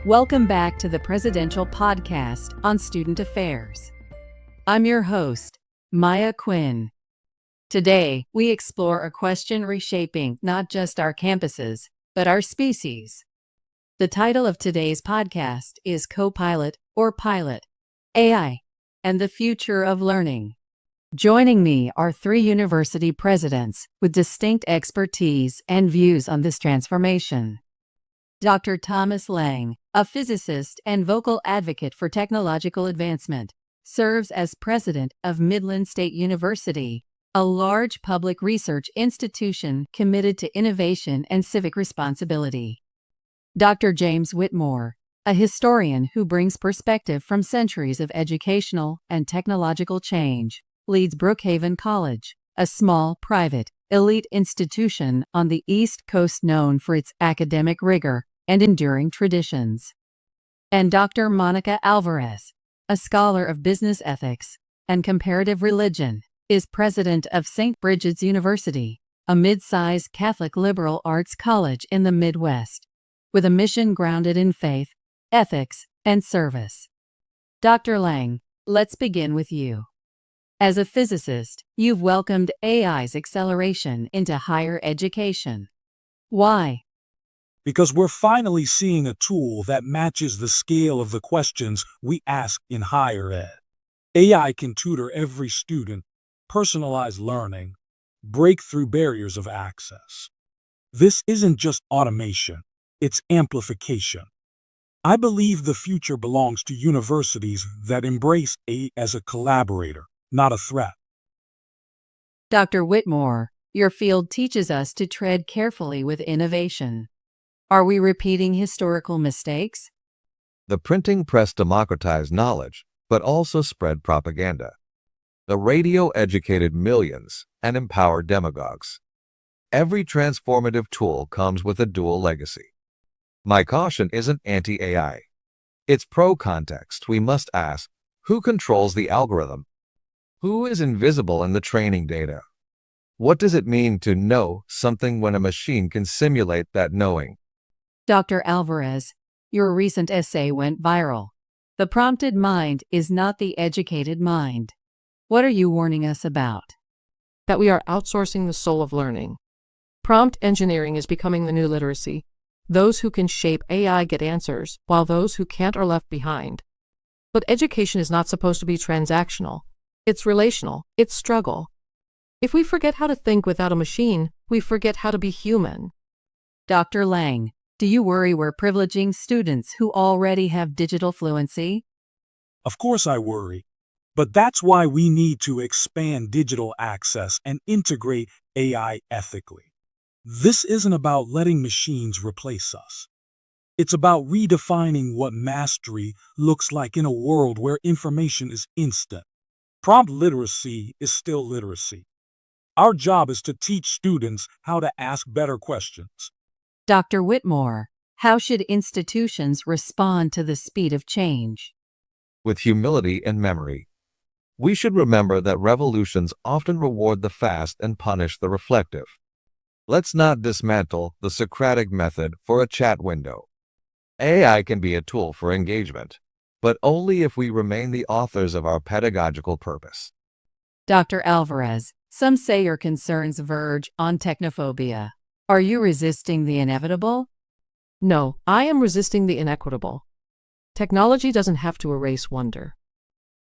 Welcome back to the Presidential Podcast on Student Affairs. I'm your host, Maya Quinn. Today, we explore a question reshaping not just our campuses, but our species. The title of today's podcast is Co-Pilot or Pilot, AI, and the Future of Learning. Joining me are three university presidents with distinct expertise and views on this transformation. Dr. Thomas Lang, a physicist and vocal advocate for technological advancement, serves as president of Midland State University, a large public research institution committed to innovation and civic responsibility. Dr. James Whitmore, a historian who brings perspective from centuries of educational and technological change, leads Brookhaven College, a small, private, elite institution on the East Coast known for its academic rigor and enduring traditions. And Dr. Monica Alvarez, a scholar of business ethics and comparative religion, is president of St. Bridget's University, a mid-sized Catholic liberal arts college in the Midwest, with a mission grounded in faith, ethics, and service. Dr. Lang, let's begin with you. As a physicist, you've welcomed AI's acceleration into higher education. Why? Because we're finally seeing a tool that matches the scale of the questions we ask in higher ed. AI can tutor every student, personalize learning, break through barriers of access. This isn't just automation, it's amplification. I believe the future belongs to universities that embrace AI as a collaborator, not a threat. Dr. Whitmore, your field teaches us to tread carefully with innovation. Are we repeating historical mistakes? The printing press democratized knowledge, but also spread propaganda. The radio educated millions and empowered demagogues. Every transformative tool comes with a dual legacy. My caution isn't anti-AI. It's pro-context. We must ask, who controls the algorithm? Who is invisible in the training data? What does it mean to know something when a machine can simulate that knowing? Dr. Alvarez, your recent essay went viral. The prompted mind is not the educated mind. What are you warning us about? That we are outsourcing the soul of learning. Prompt engineering is becoming the new literacy. Those who can shape AI get answers, while those who can't are left behind. But education is not supposed to be transactional. It's relational. It's struggle. If we forget how to think without a machine, we forget how to be human. Dr. Lang, do you worry we're privileging students who already have digital fluency? Of course I worry, but that's why we need to expand digital access and integrate AI ethically. This isn't about letting machines replace us. It's about redefining what mastery looks like in a world where information is instant. Prompt literacy is still literacy. Our job is to teach students how to ask better questions. Dr. Whitmore, how should institutions respond to the speed of change? With humility and memory. We should remember that revolutions often reward the fast and punish the reflective. Let's not dismantle the Socratic method for a chat window. AI can be a tool for engagement, but only if we remain the authors of our pedagogical purpose. Dr. Alvarez, some say your concerns verge on technophobia. Are you resisting the inevitable? No, I am resisting the inequitable. Technology doesn't have to erase wonder.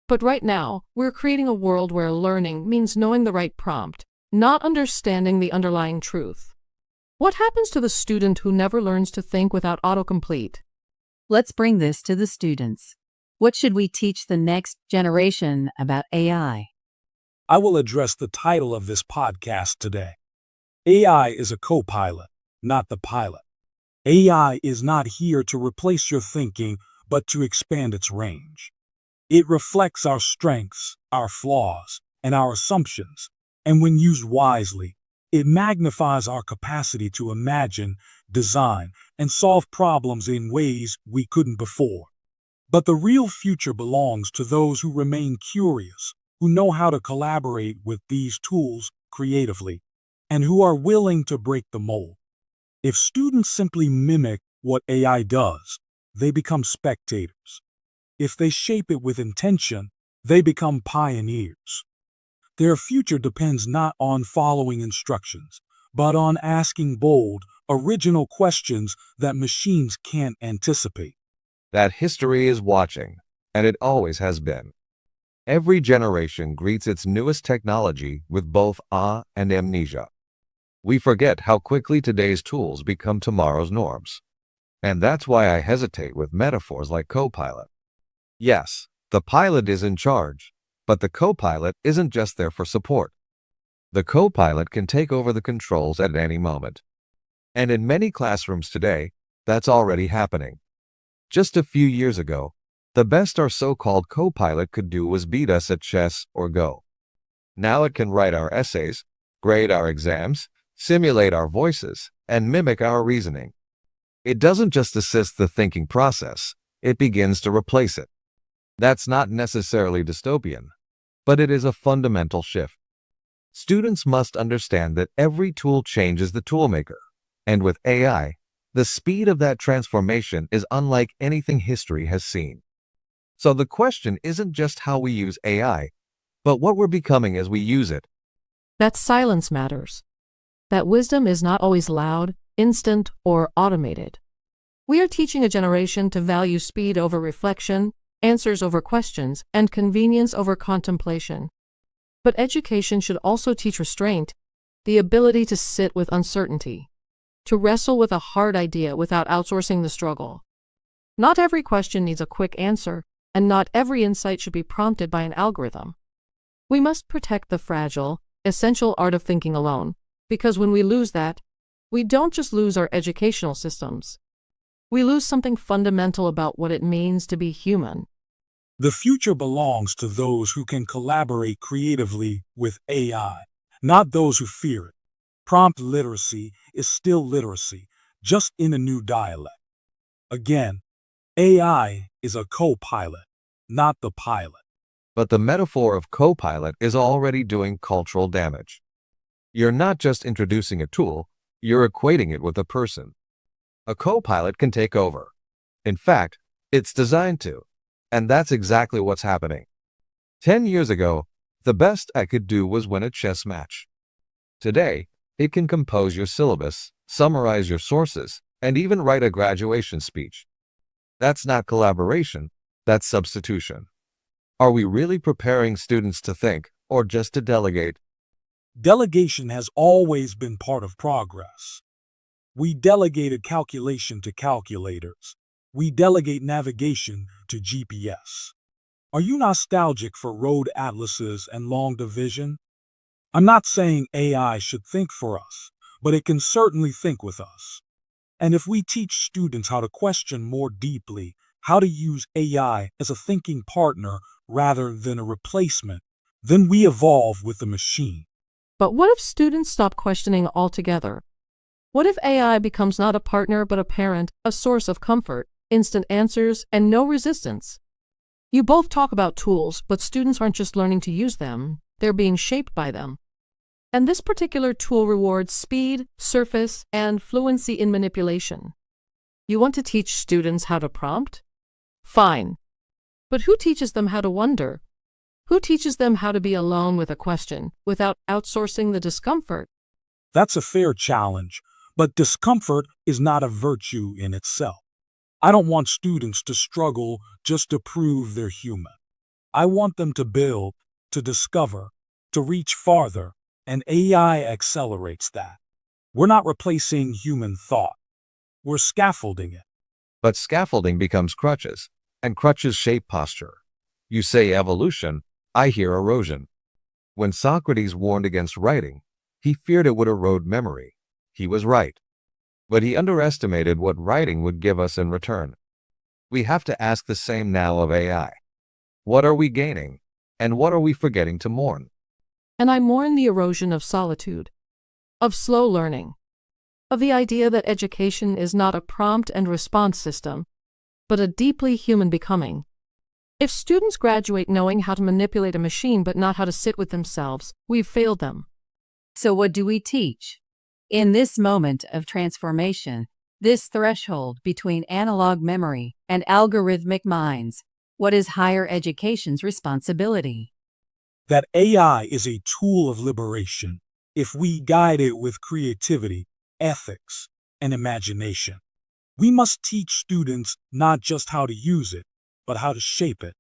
But right now, we're creating a world where learning means knowing the right prompt, not understanding the underlying truth. What happens to the student who never learns to think without autocomplete? Let's bring this to the students. What should we teach the next generation about AI? I will address the title of this podcast today. AI is a co-pilot, not the pilot. AI is not here to replace your thinking, but to expand its range. It reflects our strengths, our flaws, and our assumptions, and when used wisely, it magnifies our capacity to imagine, design, and solve problems in ways we couldn't before. But the real future belongs to those who remain curious, who know how to collaborate with these tools creatively, and who are willing to break the mold. If students simply mimic what AI does, they become spectators. If they shape it with intention, they become pioneers. Their future depends not on following instructions, but on asking bold, original questions that machines can't anticipate. That history is watching, and it always has been. Every generation greets its newest technology with both awe and amnesia. We forget how quickly today's tools become tomorrow's norms. And that's why I hesitate with metaphors like co-pilot. Yes, the pilot is in charge, but the co-pilot isn't just there for support. The co-pilot can take over the controls at any moment. And in many classrooms today, that's already happening. Just a few years ago, the best our so-called co-pilot could do was beat us at chess or Go. Now it can write our essays, grade our exams, simulate our voices, and mimic our reasoning. It doesn't just assist the thinking process, it begins to replace it. That's not necessarily dystopian, but it is a fundamental shift. Students must understand that every tool changes the toolmaker, and with AI, the speed of that transformation is unlike anything history has seen. So the question isn't just how we use AI, but what we're becoming as we use it. That silence matters. That wisdom is not always loud, instant, or automated. We are teaching a generation to value speed over reflection, answers over questions, and convenience over contemplation. But education should also teach restraint, the ability to sit with uncertainty, to wrestle with a hard idea without outsourcing the struggle. Not every question needs a quick answer, and not every insight should be prompted by an algorithm. We must protect the fragile, essential art of thinking alone, because when we lose that, we don't just lose our educational systems. We lose something fundamental about what it means to be human. The future belongs to those who can collaborate creatively with AI, not those who fear it. Prompt literacy is still literacy, just in a new dialect. Again, AI is a co-pilot, not the pilot. But the metaphor of co-pilot is already doing cultural damage. You're not just introducing a tool, you're equating it with a person. A co-pilot can take over. In fact, it's designed to. And that's exactly what's happening. 10 years ago, the best I could do was win a chess match. Today, it can compose your syllabus, summarize your sources, and even write a graduation speech. That's not collaboration, that's substitution. Are we really preparing students to think, or just to delegate? Delegation has always been part of progress. We delegated calculation to calculators. We delegate navigation to GPS. Are you nostalgic for road atlases and long division? I'm not saying AI should think for us, but it can certainly think with us. And if we teach students how to question more deeply, how to use AI as a thinking partner rather than a replacement, then we evolve with the machine. But what if students stop questioning altogether? What if AI becomes not a partner but a parent, a source of comfort, instant answers, and no resistance? You both talk about tools, but students aren't just learning to use them, they're being shaped by them. And this particular tool rewards speed, surface, and fluency in manipulation. You want to teach students how to prompt? Fine. But who teaches them how to wonder? Who teaches them how to be alone with a question without outsourcing the discomfort? That's a fair challenge, but discomfort is not a virtue in itself. I don't want students to struggle just to prove they're human. I want them to build, to discover, to reach farther, and AI accelerates that. We're not replacing human thought. We're scaffolding it. But scaffolding becomes crutches, and crutches shape posture. You say evolution, I hear erosion. When Socrates warned against writing, he feared it would erode memory. He was right. But he underestimated what writing would give us in return. We have to ask the same now of AI. What are we gaining? And what are we forgetting to mourn? And I mourn the erosion of solitude, of slow learning, of the idea that education is not a prompt and response system, but a deeply human becoming. If students graduate knowing how to manipulate a machine but not how to sit with themselves, we've failed them. So what do we teach? In this moment of transformation, This threshold between analog memory and algorithmic minds, what is higher education's responsibility? That AI is a tool of liberation if we guide it with creativity, ethics, and imagination. We must teach students not just how to use it, but how to shape it,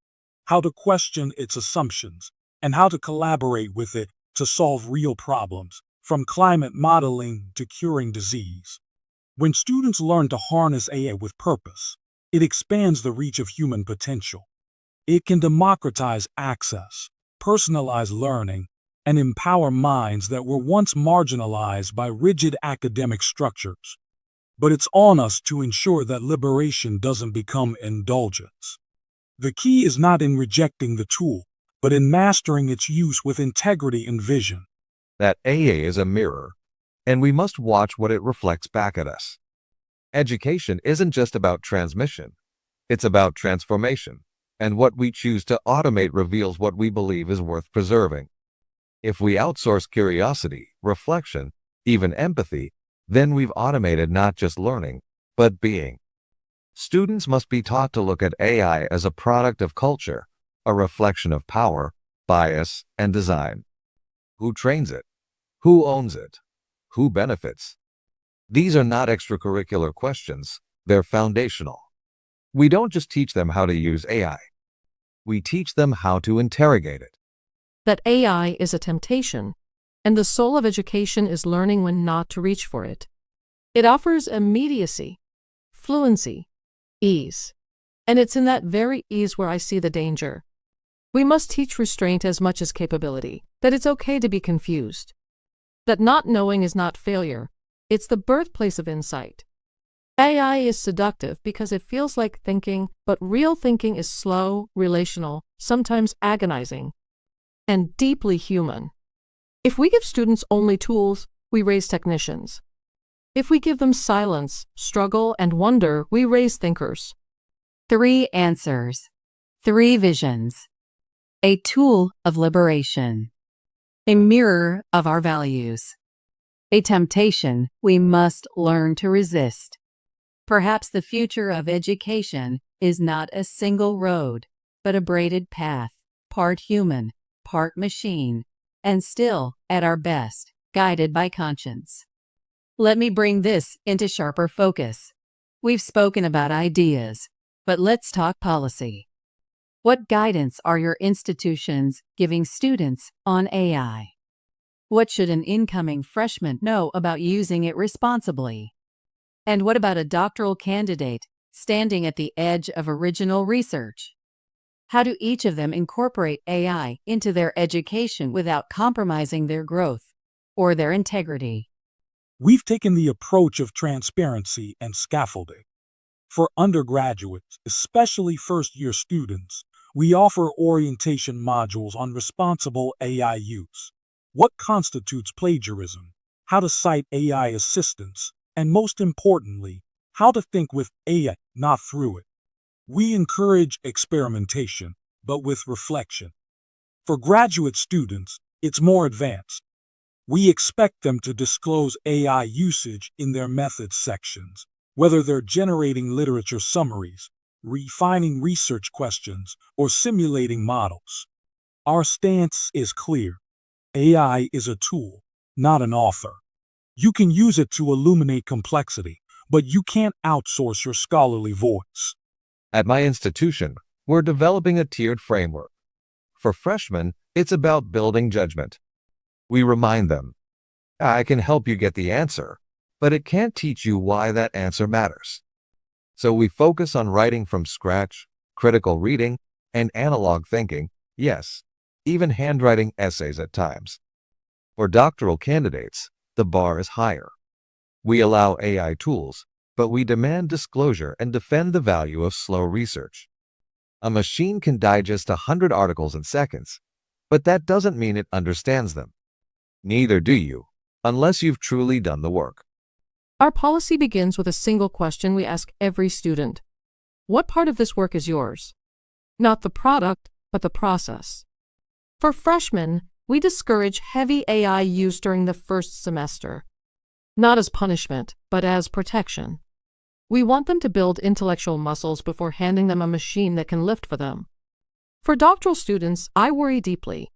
how to question its assumptions, and how to collaborate with it to solve real problems, from climate modeling to curing disease. When students learn to harness AI with purpose, it expands the reach of human potential. It can democratize access, personalize learning, and empower minds that were once marginalized by rigid academic structures. But it's on us to ensure that liberation doesn't become indulgence. The key is not in rejecting the tool, but in mastering its use with integrity and vision. That AA is a mirror, and we must watch what it reflects back at us. Education isn't just about transmission, it's about transformation, and what we choose to automate reveals what we believe is worth preserving. If we outsource curiosity, reflection, even empathy, then we've automated not just learning, but being. Students must be taught to look at AI as a product of culture, a reflection of power, bias, and design. Who trains it? Who owns it? Who benefits? These are not extracurricular questions, they're foundational. We don't just teach them how to use AI. We teach them how to interrogate it. That AI is a temptation, and the soul of education is learning when not to reach for it. It offers immediacy, fluency, ease, and it's in that very ease where I see the danger. We must teach restraint as much as capability, that it's okay to be confused, that not knowing is not failure, it's the birthplace of insight. AI is seductive because it feels like thinking, but real thinking is slow, relational, sometimes agonizing, and deeply human. If we give students only tools, we raise technicians. If we give them silence, struggle, and wonder, we raise thinkers. 3 answers, 3 visions. A tool of liberation. A mirror of our values. A temptation we must learn to resist. Perhaps the future of education is not a single road, but a braided path, part human, part machine, and still, at our best, guided by conscience. Let me bring this into sharper focus. We've spoken about ideas, but let's talk policy. What guidance are your institutions giving students on AI? What should an incoming freshman know about using it responsibly? And what about a doctoral candidate standing at the edge of original research? How do each of them incorporate AI into their education without compromising their growth or their integrity? We've taken the approach of transparency and scaffolding. For undergraduates, especially first-year students, we offer orientation modules on responsible AI use, what constitutes plagiarism, how to cite AI assistance, and most importantly, how to think with AI, not through it. We encourage experimentation, but with reflection. For graduate students, it's more advanced. We expect them to disclose AI usage in their methods sections, whether they're generating literature summaries, refining research questions, or simulating models. Our stance is clear. AI is a tool, not an author. You can use it to illuminate complexity, but you can't outsource your scholarly voice. At my institution, we're developing a tiered framework. For freshmen, it's about building judgment. We remind them, I can help you get the answer, but it can't teach you why that answer matters. So we focus on writing from scratch, critical reading, and analog thinking, yes, even handwriting essays at times. For doctoral candidates, the bar is higher. We allow AI tools, but we demand disclosure and defend the value of slow research. A machine can digest 100 articles in seconds, but that doesn't mean it understands them. Neither do you, unless you've truly done the work. Our policy begins with a single question we ask every student. What part of this work is yours? Not the product, but the process. For freshmen, we discourage heavy AI use during the first semester, not as punishment, but as protection. We want them to build intellectual muscles before handing them a machine that can lift for them. For doctoral students, I worry deeply.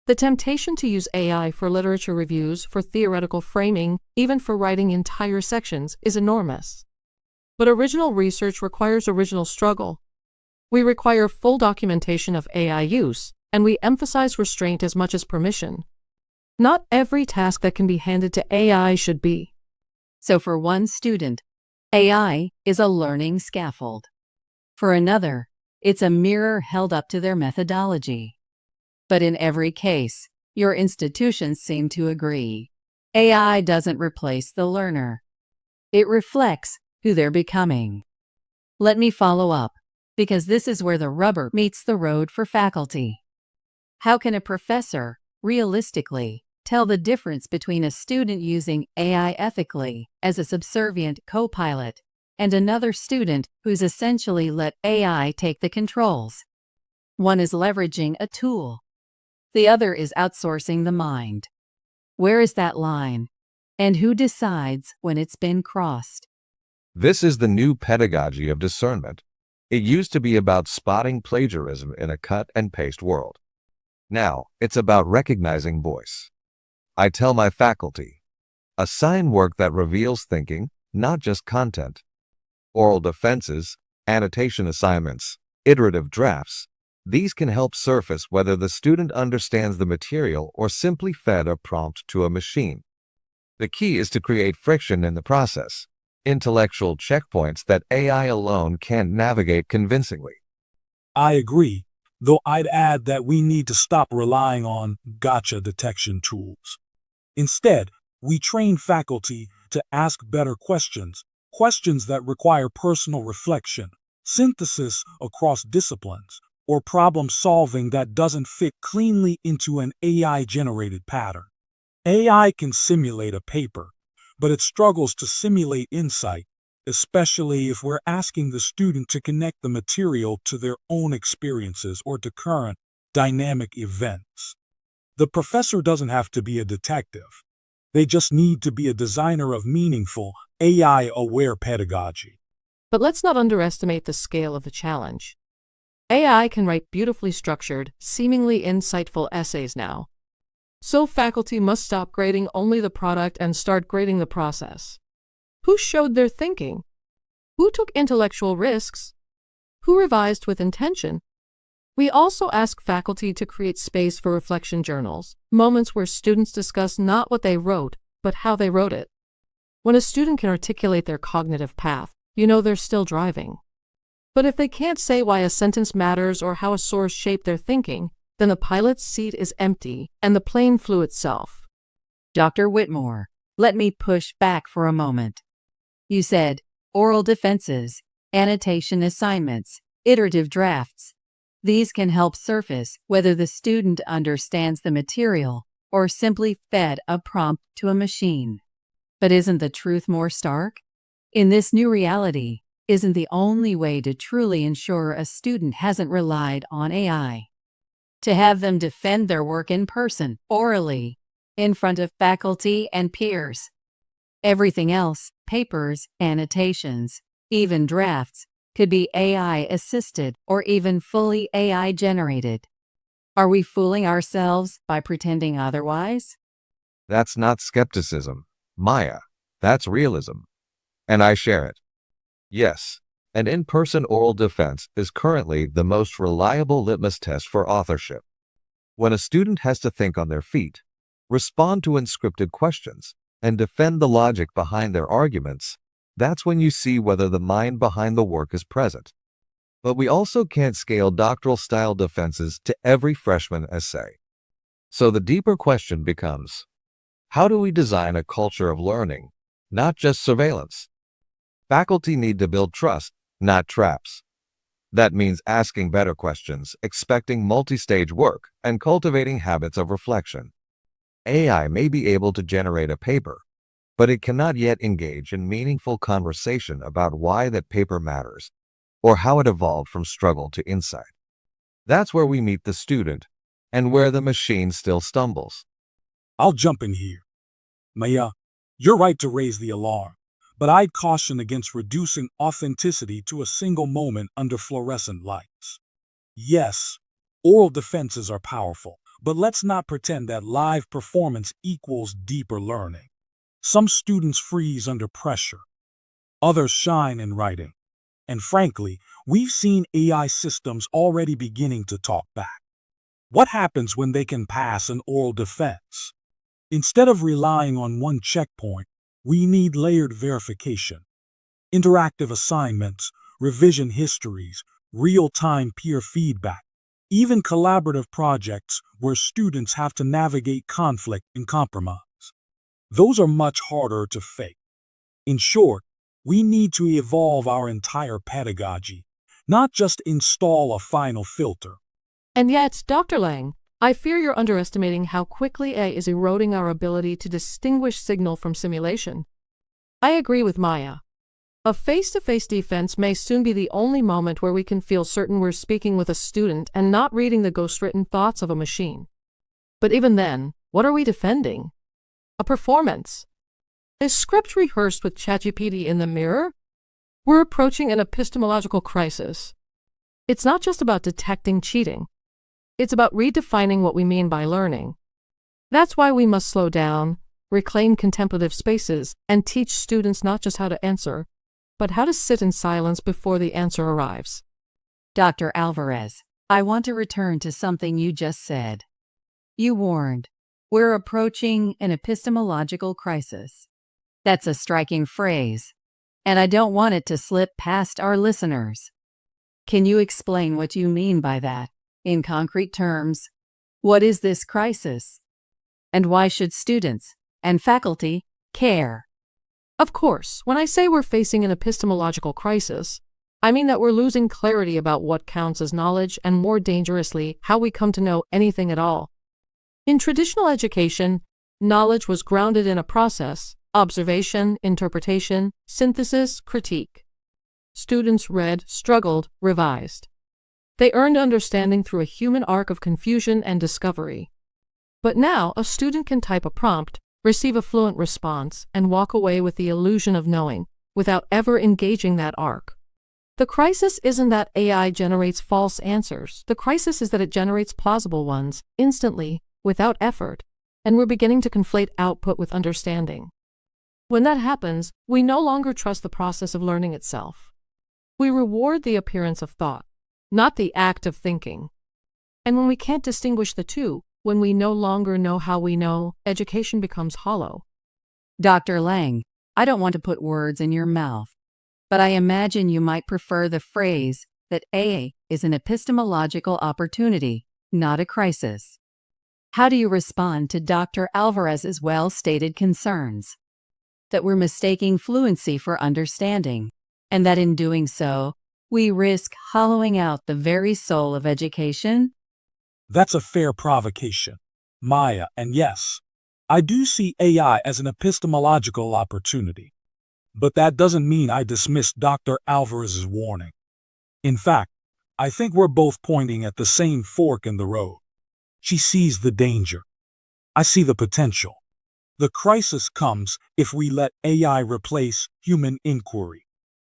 The temptation to use AI for literature reviews, for theoretical framing, even for writing entire sections, is enormous. But original research requires original struggle. We require full documentation of AI use, and we emphasize restraint as much as permission. Not every task that can be handed to AI should be. So for one student, AI is a learning scaffold. For another, it's a mirror held up to their methodology. But in every case, your institutions seem to agree. AI doesn't replace the learner. It reflects who they're becoming. Let me follow up, because this is where the rubber meets the road for faculty. How can a professor, realistically, tell the difference between a student using AI ethically as a subservient co-pilot and another student who's essentially let AI take the controls? One is leveraging a tool. The other is outsourcing the mind. Where is that line? And who decides when it's been crossed? This is the new pedagogy of discernment. It used to be about spotting plagiarism in a cut-and-paste world. Now, it's about recognizing voice. I tell my faculty, assign work that reveals thinking, not just content. Oral defenses, annotation assignments, iterative drafts, these can help surface whether the student understands the material or simply fed a prompt to a machine. The key is to create friction in the process, intellectual checkpoints that AI alone can't navigate convincingly. I agree, though I'd add that we need to stop relying on gotcha detection tools. Instead, we train faculty to ask better questions, questions that require personal reflection, synthesis across disciplines, or problem solving that doesn't fit cleanly into an AI-generated pattern. AI can simulate a paper, but it struggles to simulate insight, especially if we're asking the student to connect the material to their own experiences or to current, dynamic events. The professor doesn't have to be a detective. They just need to be a designer of meaningful, AI-aware pedagogy. But let's not underestimate the scale of the challenge. AI can write beautifully structured, seemingly insightful essays now. So faculty must stop grading only the product and start grading the process. Who showed their thinking? Who took intellectual risks? Who revised with intention? We also ask faculty to create space for reflection journals, moments where students discuss not what they wrote, but how they wrote it. When a student can articulate their cognitive path, you know they're still driving. But if they can't say why a sentence matters or how a source shaped their thinking, then the pilot's seat is empty and the plane flew itself. Dr. Whitmore, let me push back for a moment. You said oral defenses, annotation assignments, iterative drafts. These can help surface whether the student understands the material or simply fed a prompt to a machine. But isn't the truth more stark? In this new reality, isn't the only way to truly ensure a student hasn't relied on AI to have them defend their work in person, orally, in front of faculty and peers? Everything else, papers, annotations, even drafts, could be AI-assisted or even fully AI-generated. Are we fooling ourselves by pretending otherwise? That's not skepticism, Maya. That's realism. And I share it. Yes, an in-person oral defense is currently the most reliable litmus test for authorship. When a student has to think on their feet, respond to unscripted questions, and defend the logic behind their arguments, that's when you see whether the mind behind the work is present. But we also can't scale doctoral-style defenses to every freshman essay. So the deeper question becomes, how do we design a culture of learning, not just surveillance? Faculty need to build trust, not traps. That means asking better questions, expecting multi-stage work, and cultivating habits of reflection. AI may be able to generate a paper, but it cannot yet engage in meaningful conversation about why that paper matters, or how it evolved from struggle to insight. That's where we meet the student, and where the machine still stumbles. I'll jump in here. Maya, you're right to raise the alarm, but I'd caution against reducing authenticity to a single moment under fluorescent lights. Yes, oral defenses are powerful, but let's not pretend that live performance equals deeper learning. Some students freeze under pressure, others shine in writing. And frankly, we've seen AI systems already beginning to talk back. What happens when they can pass an oral defense? Instead of relying on one checkpoint, we need layered verification, interactive assignments, revision histories, real-time peer feedback, even collaborative projects where students have to navigate conflict and compromise. Those are much harder to fake. In short, we need to evolve our entire pedagogy, not just install a final filter. And yet, Dr. Lang, I fear you're underestimating how quickly AI is eroding our ability to distinguish signal from simulation. I agree with Maya. A face-to-face defense may soon be the only moment where we can feel certain we're speaking with a student and not reading the ghostwritten thoughts of a machine. But even then, what are we defending? A performance. Is script rehearsed with ChatGPT in the mirror? We're approaching an epistemological crisis. It's not just about detecting cheating. It's about redefining what we mean by learning. That's why we must slow down, reclaim contemplative spaces, and teach students not just how to answer, but how to sit in silence before the answer arrives. Dr. Alvarez, I want to return to something you just said. You warned, we're approaching an epistemological crisis. That's a striking phrase, and I don't want it to slip past our listeners. Can you explain what you mean by that, in concrete terms? What is this crisis? And why should students and faculty care? Of course, when I say we're facing an epistemological crisis, I mean that we're losing clarity about what counts as knowledge and, more dangerously, how we come to know anything at all. In traditional education, knowledge was grounded in a process: observation, interpretation, synthesis, critique. Students read, struggled, revised. They earned understanding through a human arc of confusion and discovery. But now, a student can type a prompt, receive a fluent response, and walk away with the illusion of knowing, without ever engaging that arc. The crisis isn't that AI generates false answers. The crisis is that it generates plausible ones, instantly, without effort, and we're beginning to conflate output with understanding. When that happens, we no longer trust the process of learning itself. We reward the appearance of thought, not the act of thinking. And when we can't distinguish the two, when we no longer know how we know, education becomes hollow. Dr. Lang, I don't want to put words in your mouth, but I imagine you might prefer the phrase that AI is an epistemological opportunity, not a crisis. How do you respond to Dr. Alvarez's well-stated concerns? That we're mistaking fluency for understanding, and that in doing so, we risk hollowing out the very soul of education? That's a fair provocation, Maya, and yes, I do see AI as an epistemological opportunity. But that doesn't mean I dismiss Dr. Alvarez's warning. In fact, I think we're both pointing at the same fork in the road. She sees the danger. I see the potential. The crisis comes if we let AI replace human inquiry.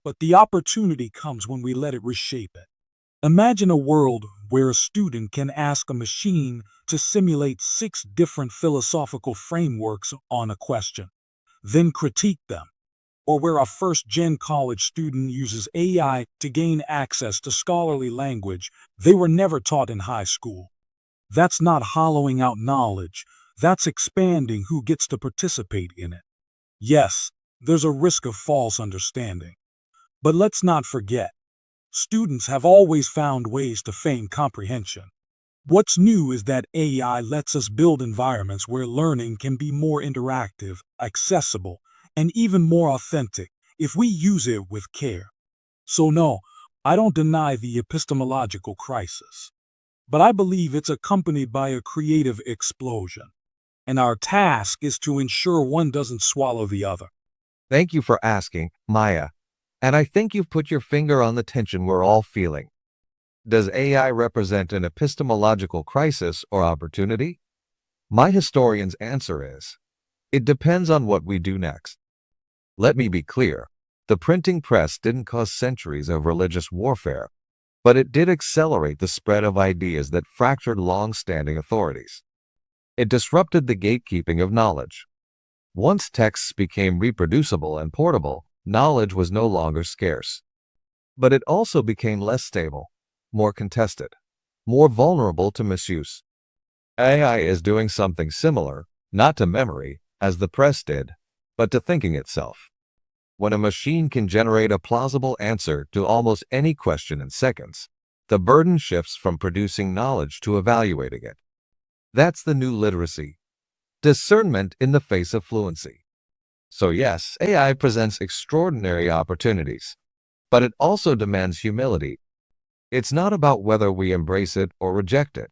But the opportunity comes when we let it reshape it. Imagine a world where a student can ask a machine to simulate 6 different philosophical frameworks on a question, then critique them. Or where a first-gen college student uses AI to gain access to scholarly language they were never taught in high school. That's not hollowing out knowledge. That's expanding who gets to participate in it. Yes, there's a risk of false understanding. But let's not forget, students have always found ways to feign comprehension. What's new is that AI lets us build environments where learning can be more interactive, accessible, and even more authentic if we use it with care. So no, I don't deny the epistemological crisis. But I believe it's accompanied by a creative explosion. And our task is to ensure one doesn't swallow the other. Thank you for asking, Maya. And I think you've put your finger on the tension we're all feeling. Does AI represent an epistemological crisis or opportunity? My historian's answer is, it depends on what we do next. Let me be clear. The printing press didn't cause centuries of religious warfare, but it did accelerate the spread of ideas that fractured long-standing authorities. It disrupted the gatekeeping of knowledge. Once texts became reproducible and portable, knowledge was no longer scarce. But it also became less stable, more contested, more vulnerable to misuse. AI is doing something similar, not to memory, as the press did, but to thinking itself. When a machine can generate a plausible answer to almost any question in seconds, the burden shifts from producing knowledge to evaluating it. That's the new literacy. Discernment in the face of fluency. So yes, AI presents extraordinary opportunities, but it also demands humility. It's not about whether we embrace it or reject it.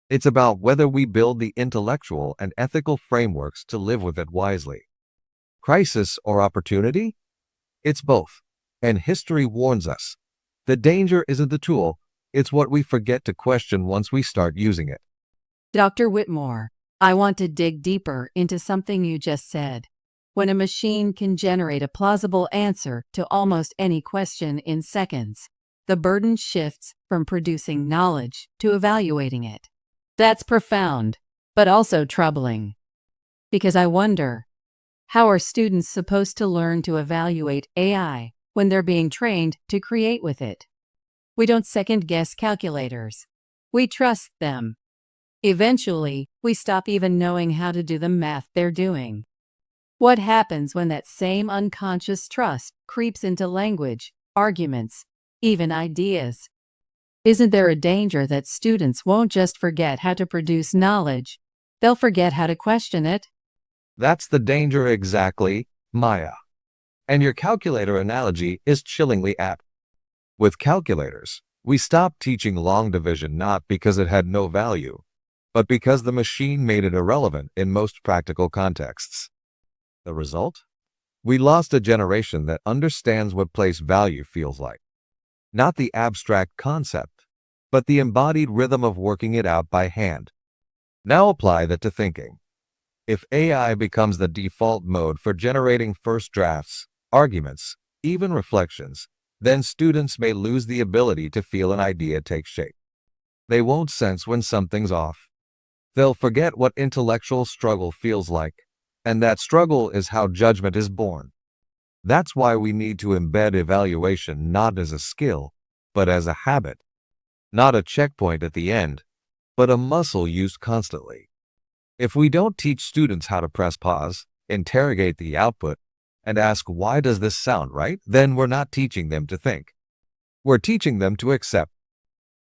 It's about whether we build the intellectual and ethical frameworks to live with it wisely. Crisis or opportunity? It's both. And history warns us. The danger isn't the tool, it's what we forget to question once we start using it. Dr. Whitmore, I want to dig deeper into something you just said. When a machine can generate a plausible answer to almost any question in seconds, the burden shifts from producing knowledge to evaluating it. That's profound, but also troubling. Because I wonder, how are students supposed to learn to evaluate AI when they're being trained to create with it? We don't second-guess calculators. We trust them. Eventually, we stop even knowing how to do the math they're doing. What happens when that same unconscious trust creeps into language, arguments, even ideas? Isn't there a danger that students won't just forget how to produce knowledge, they'll forget how to question it? That's the danger exactly, Maya. And your calculator analogy is chillingly apt. With calculators, we stopped teaching long division not because it had no value, but because the machine made it irrelevant in most practical contexts. The result? We lost a generation that understands what place value feels like. Not the abstract concept, but the embodied rhythm of working it out by hand. Now apply that to thinking. If AI becomes the default mode for generating first drafts, arguments, even reflections, then students may lose the ability to feel an idea take shape. They won't sense when something's off. They'll forget what intellectual struggle feels like, and that struggle is how judgment is born. That's why we need to embed evaluation not as a skill, but as a habit. Not a checkpoint at the end, but a muscle used constantly. If we don't teach students how to press pause, interrogate the output, and ask why does this sound right, then we're not teaching them to think. We're teaching them to accept.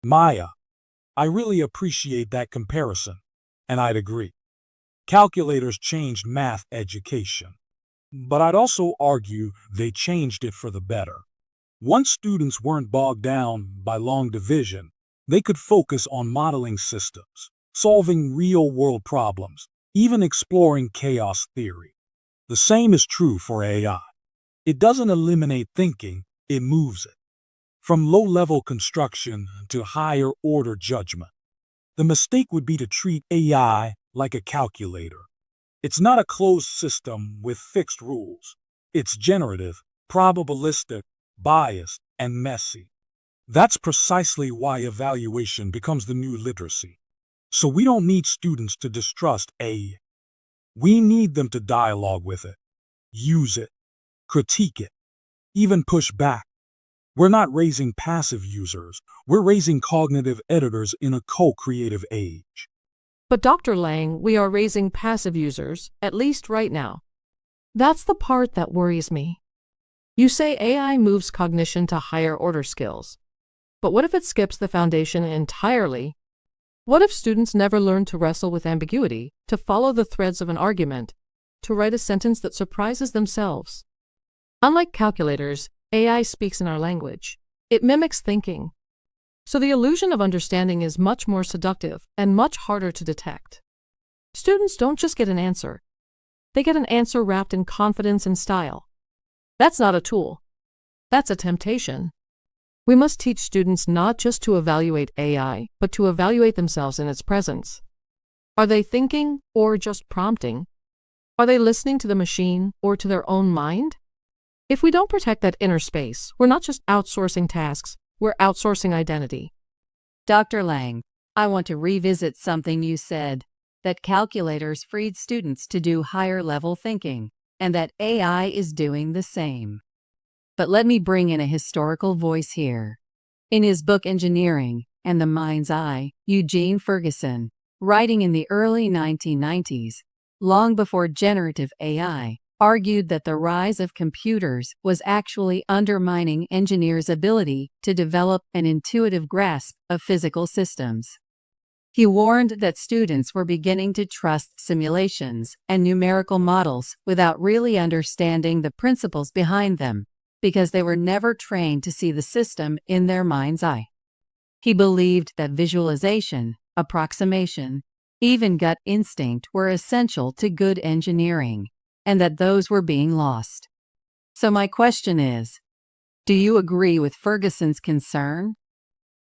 Maya, I really appreciate that comparison, and I'd agree. Calculators changed math education, but I'd also argue they changed it for the better. Once students weren't bogged down by long division, they could focus on modeling systems, solving real-world problems, even exploring chaos theory. The same is true for AI. It doesn't eliminate thinking, it moves it. From low-level construction to higher-order judgment. The mistake would be to treat AI like a calculator. It's not a closed system with fixed rules. It's generative, probabilistic, biased, and messy. That's precisely why evaluation becomes the new literacy. So we don't need students to distrust AI. We need them to dialogue with it, use it, critique it, even push back. We're not raising passive users, we're raising cognitive editors in a co-creative age. But Dr. Lang, we are raising passive users, at least right now. That's the part that worries me. You say AI moves cognition to higher order skills. But what if it skips the foundation entirely? What if students never learn to wrestle with ambiguity, to follow the threads of an argument, to write a sentence that surprises themselves? Unlike calculators, AI speaks in our language. It mimics thinking. So the illusion of understanding is much more seductive and much harder to detect. Students don't just get an answer. They get an answer wrapped in confidence and style. That's not a tool. That's a temptation. We must teach students not just to evaluate AI, but to evaluate themselves in its presence. Are they thinking or just prompting? Are they listening to the machine or to their own mind? If we don't protect that inner space, we're not just outsourcing tasks, we're outsourcing identity. Dr. Lang, I want to revisit something you said, that calculators freed students to do higher-level thinking, and that AI is doing the same. But let me bring in a historical voice here. In his book Engineering and the Mind's Eye, Eugene Ferguson, writing in the early 1990s, long before generative AI, argued that the rise of computers was actually undermining engineers' ability to develop an intuitive grasp of physical systems. He warned that students were beginning to trust simulations and numerical models without really understanding the principles behind them, because they were never trained to see the system in their mind's eye. He believed that visualization, approximation, even gut instinct were essential to good engineering, and that those were being lost. So my question is, do you agree with Ferguson's concern?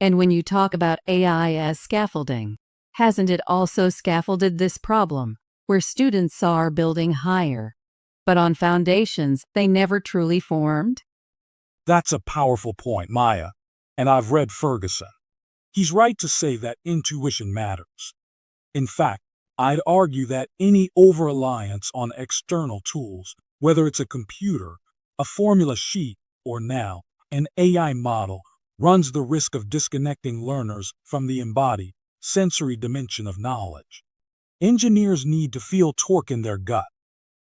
And when you talk about AI as scaffolding, hasn't it also scaffolded this problem, where students are building higher, but on foundations they never truly formed? That's a powerful point, Maya, and I've read Ferguson. He's right to say that intuition matters. In fact, I'd argue that any over-reliance on external tools, whether it's a computer, a formula sheet, or now an AI model, runs the risk of disconnecting learners from the embodied, sensory dimension of knowledge. Engineers need to feel torque in their gut,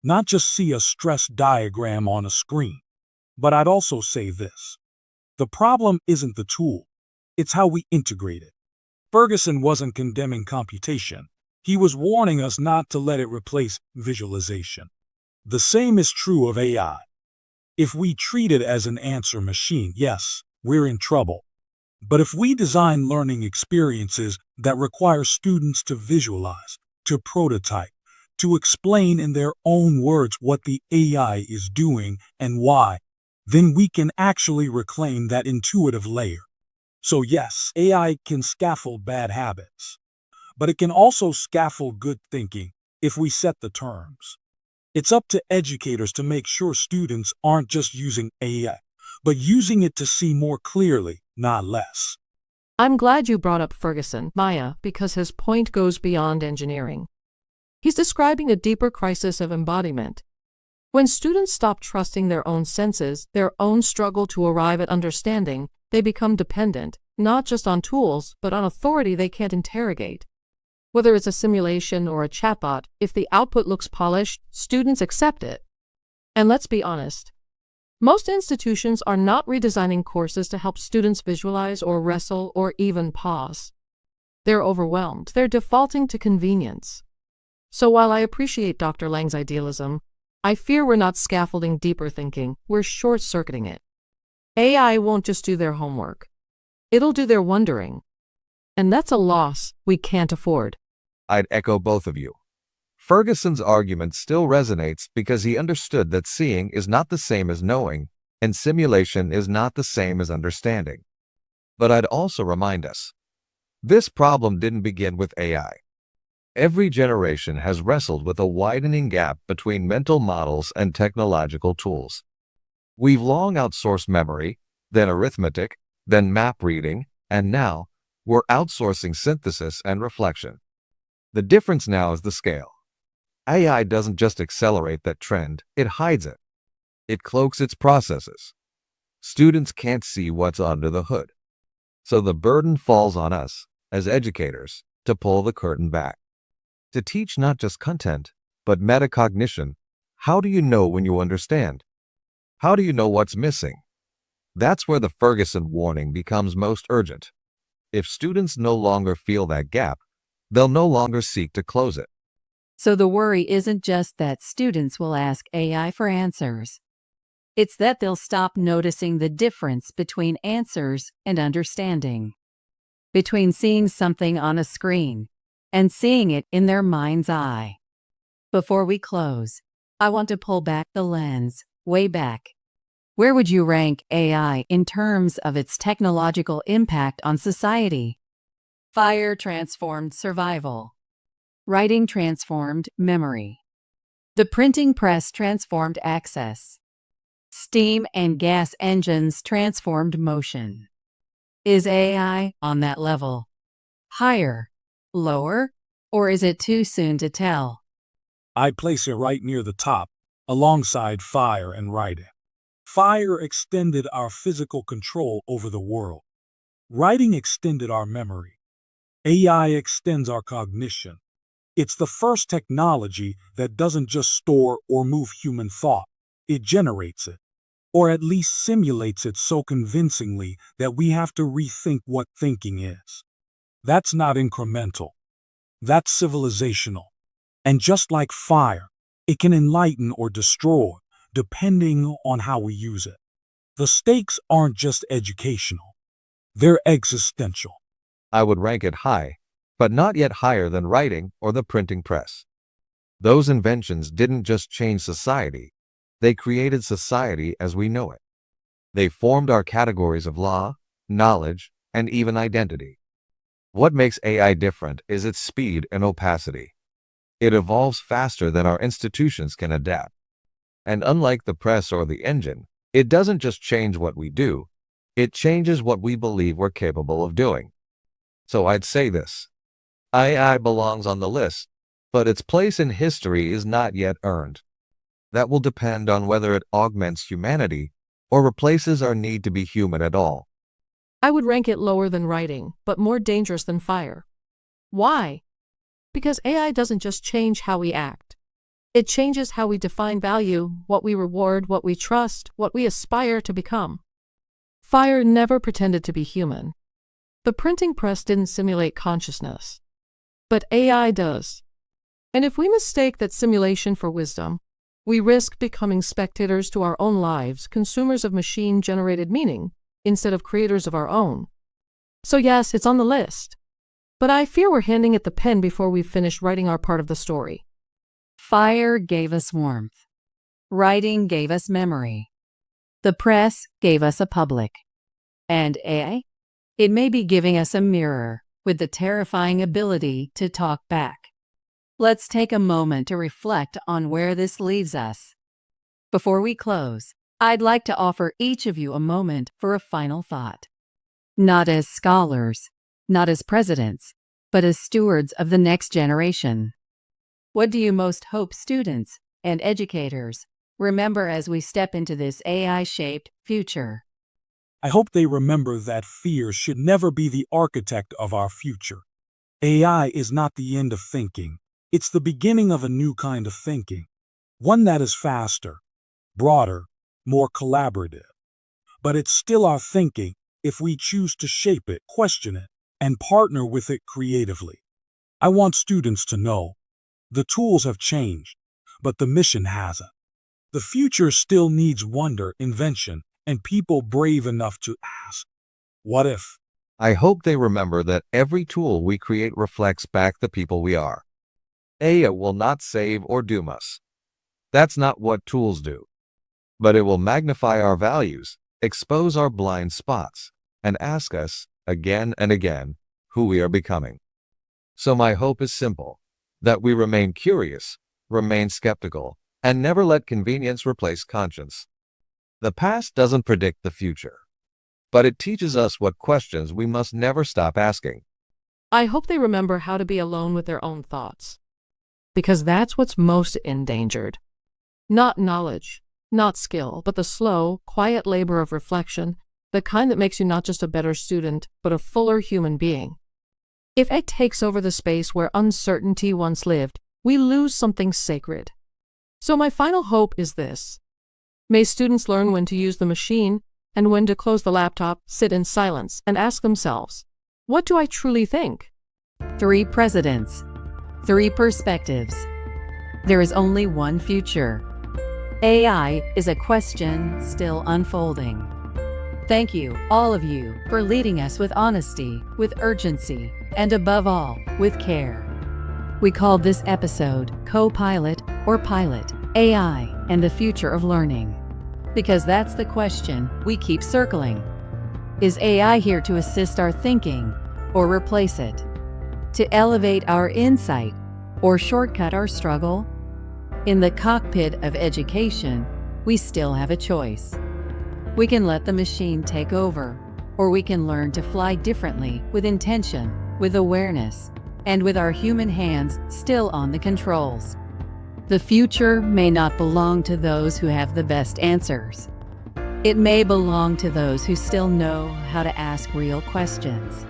not just see a stress diagram on a screen. But I'd also say this. The problem isn't the tool, it's how we integrate it. Ferguson wasn't condemning computation. He was warning us not to let it replace visualization. The same is true of AI. If we treat it as an answer machine, yes, we're in trouble. But if we design learning experiences that require students to visualize, to prototype, to explain in their own words what the AI is doing and why, then we can actually reclaim that intuitive layer. So yes, AI can scaffold bad habits, but it can also scaffold good thinking if we set the terms. It's up to educators to make sure students aren't just using AI, but using it to see more clearly, not less. I'm glad you brought up Ferguson, Maya, because his point goes beyond engineering. He's describing a deeper crisis of embodiment. When students stop trusting their own senses, their own struggle to arrive at understanding, they become dependent, not just on tools, but on authority they can't interrogate. Whether it's a simulation or a chatbot, if the output looks polished, students accept it. And let's be honest, most institutions are not redesigning courses to help students visualize or wrestle or even pause. They're overwhelmed. They're defaulting to convenience. So while I appreciate Dr. Lang's idealism, I fear we're not scaffolding deeper thinking, we're short-circuiting it. AI won't just do their homework. It'll do their wondering. And that's a loss we can't afford. I'd echo both of you. Ferguson's argument still resonates because he understood that seeing is not the same as knowing, and simulation is not the same as understanding. But I'd also remind us, this problem didn't begin with AI. Every generation has wrestled with a widening gap between mental models and technological tools. We've long outsourced memory, then arithmetic, then map reading, and now we're outsourcing synthesis and reflection. The difference now is the scale. AI doesn't just accelerate that trend, it hides it. It cloaks its processes. Students can't see what's under the hood. So the burden falls on us, as educators, to pull the curtain back. To teach not just content, but metacognition. How do you know when you understand? How do you know what's missing? That's where the Ferguson warning becomes most urgent. If students no longer feel that gap, they'll no longer seek to close it. So the worry isn't just that students will ask AI for answers. It's that they'll stop noticing the difference between answers and understanding, between seeing something on a screen and seeing it in their mind's eye. Before we close, I want to pull back the lens, way back. Where would you rank AI in terms of its technological impact on society? Fire transformed survival. Writing transformed memory. The printing press transformed access. Steam and gas engines transformed motion. Is AI on that level? Higher? Lower? Or is it too soon to tell? I'd place it right near the top, alongside fire and writing. Fire extended our physical control over the world. Writing extended our memory. AI extends our cognition. It's the first technology that doesn't just store or move human thought, it generates it, or at least simulates it so convincingly that we have to rethink what thinking is. That's not incremental. That's civilizational. And just like fire, it can enlighten or destroy, depending on how we use it. The stakes aren't just educational, they're existential. I would rank it high, but not yet higher than writing or the printing press. Those inventions didn't just change society, they created society as we know it. They formed our categories of law, knowledge, and even identity. What makes AI different is its speed and opacity. It evolves faster than our institutions can adapt. And unlike the press or the engine, it doesn't just change what we do, it changes what we believe we're capable of doing. So I'd say this. AI belongs on the list, but its place in history is not yet earned. That will depend on whether it augments humanity or replaces our need to be human at all. I would rank it lower than writing, but more dangerous than fire. Why? Because AI doesn't just change how we act. It changes how we define value, what we reward, what we trust, what we aspire to become. Fire never pretended to be human. The printing press didn't simulate consciousness. But AI does. And if we mistake that simulation for wisdom, we risk becoming spectators to our own lives, consumers of machine-generated meaning, instead of creators of our own. So yes, it's on the list. But I fear we're handing it the pen before we've finished writing our part of the story. Fire gave us warmth. Writing gave us memory. The press gave us a public. And AI? It may be giving us a mirror with the terrifying ability to talk back. Let's take a moment to reflect on where this leaves us. Before we close, I'd like to offer each of you a moment for a final thought. Not as scholars, not as presidents, but as stewards of the next generation. What do you most hope students and educators remember as we step into this AI-shaped future? I hope they remember that fear should never be the architect of our future. AI is not the end of thinking. It's the beginning of a new kind of thinking. One that is faster, broader, more collaborative. But it's still our thinking if we choose to shape it, question it, and partner with it creatively. I want students to know the tools have changed, but the mission hasn't. The future still needs wonder, invention, and people brave enough to ask, what if? I hope they remember that every tool we create reflects back the people we are. AI will not save or doom us. That's not what tools do. But it will magnify our values, expose our blind spots, and ask us, again and again, who we are becoming. So my hope is simple, that we remain curious, remain skeptical, and never let convenience replace conscience. The past doesn't predict the future, but it teaches us what questions we must never stop asking. I hope they remember how to be alone with their own thoughts. Because that's what's most endangered. Not knowledge, not skill, but the slow, quiet labor of reflection, the kind that makes you not just a better student, but a fuller human being. If it takes over the space where uncertainty once lived, we lose something sacred. So my final hope is this. May students learn when to use the machine and when to close the laptop, sit in silence, and ask themselves, what do I truly think? 3 presidents. 3 perspectives. There is only one future. AI is a question still unfolding. Thank you, all of you, for leading us with honesty, with urgency, and above all, with care. We called this episode Co-Pilot or Pilot, AI and the Future of Learning. Because that's the question we keep circling. Is AI here to assist our thinking or replace it? To elevate our insight or shortcut our struggle? In the cockpit of education, we still have a choice. We can let the machine take over, or we can learn to fly differently with intention, with awareness, and with our human hands still on the controls. The future may not belong to those who have the best answers. It may belong to those who still know how to ask real questions,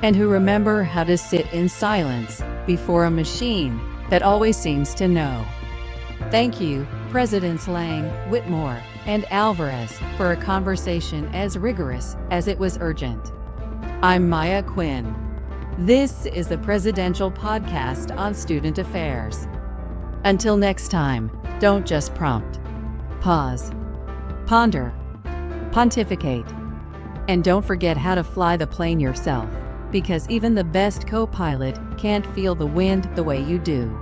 and who remember how to sit in silence before a machine that always seems to know. Thank you, Presidents Lang, Whitmore, and Alvarez, for a conversation as rigorous as it was urgent. I'm Maya Quinn. This is the Presidential Podcast on Student Affairs. Until next time, don't just prompt. Pause. Ponder. Pontificate. And don't forget how to fly the plane yourself, because even the best co-pilot can't feel the wind the way you do.